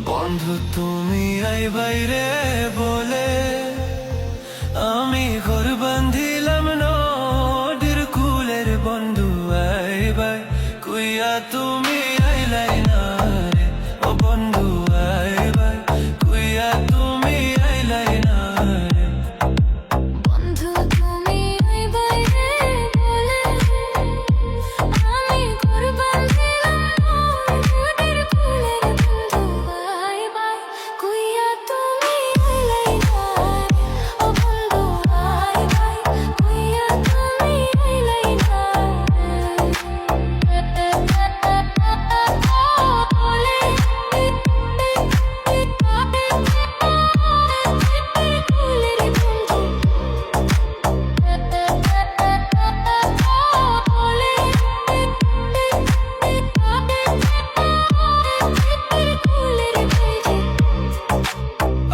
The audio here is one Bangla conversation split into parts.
বন্ধু তুমি আই বাইরে বলে আমি ঘর বান্ধিলাম নদীর কুলের বন্ধু আই বাই কুইয়া তুমি আইলাই না রে ও বন্ধু আই বাই কুইয়া তুমি আইলাই না রে বন্ধু তুমি আই বাইরে বলে আমি ঘর বান্ধিলাম নদীর কুলের বন্ধু আই বাই কুইয়া তুমি আইলাই না রে ও বন্ধু আই বাই কুইয়া তুমি আইলাই না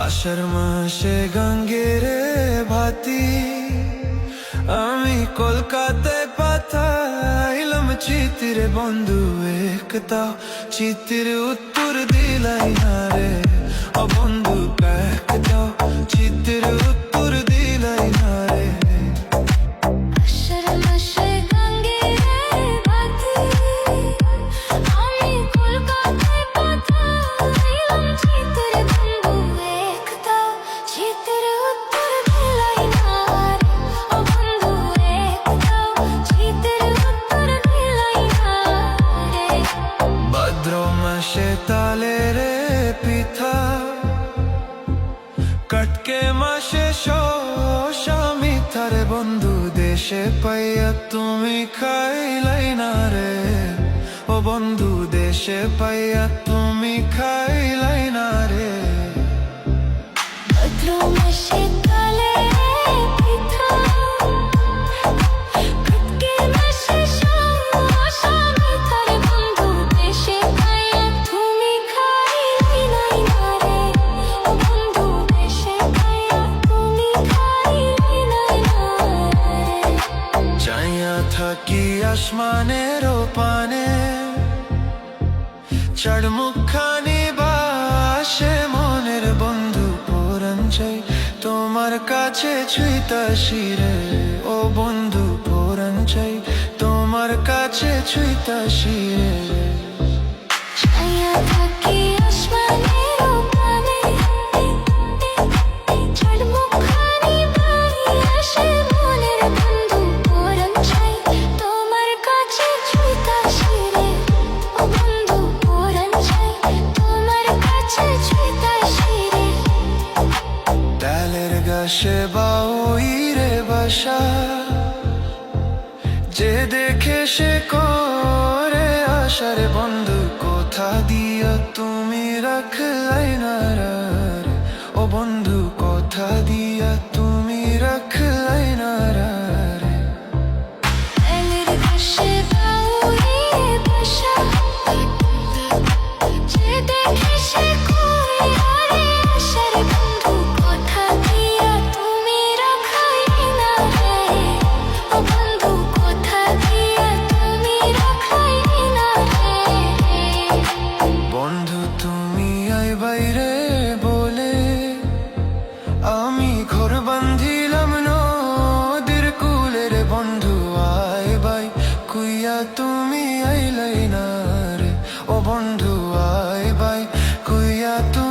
আষাঢ় মাসে গঙ্গের ভাতি আমি কলকাতায় পাঠাইলাম চিতির বন্ধু একটা চিতির উত্তর দিলাই না রে ও বন্ধু একটা চিতির উত্তর দিলাই না রে আষাঢ় মাসে গঙ্গের ভাতি আমি কলকাতায় পাঠাইলাম চিতের বন্ধু একটা চিতের উত্তর দিলাই না রে ও বন্ধু একটা চিতের উত্তর দিলাই না রে ভাদ্র মাসে তালের পিঠা কটকে মাসে শোষা মিঠার বন্ধু দেশে পাইয়া তুমি খাইলাই না রে ও বন্ধু দেশে পাইয়া তুমি খাইলাই না রে ভাদ্র মাসে তালের পিঠা কটকে মাসে শোষা মিঠার বন্ধু দেশে পাইয়া তুমি খাইলাই না রে ও বন্ধু দেশে পাইয়া তুমি খাইলাই না রে চাইয়া থাকি আসমানের পানে চার মুখখানি বাসে মনের বন্ধু পরাণ চাই তোমার কাছে ছুঁইতাছি রে ও বন্ধু পরাণ চাই তোমার কাছে ছুঁইতাছি রে ছায়া থাকি আসমানের পানে চার মুখখানি বাসে মনের বন্ধু পরাণ চাই তোমার কাছে ছুঁইতাছি রে ও বন্ধু পরাণ চাই তোমার কাছে ছুঁইতাছি রে ডালের গাছে বাউই রে বাসা যে দেখে সে করে আশারে বন্ধু কোথা দিয়া তুমি রাখলাই না রে ও বন্ধু কোথা দিয়া তুমি রাখলাই না রে ডালের গাছে বাউই রে বাসা যে দেখে সে করে আশার বন্ধু কোথা দিয়া তুমি রাখলাই না রে ও বন্ধু কোথা দিয়া তুমি রাখলাই না রে বন্ধু তুমি আই বাইরে বলে আমি ঘর বান্ধিলাম নদীর কুলের বন্ধু আই বাই কুইয়া তুমি আইলাই না রে ও বন্ধু আই বাই কুইয়া তুমি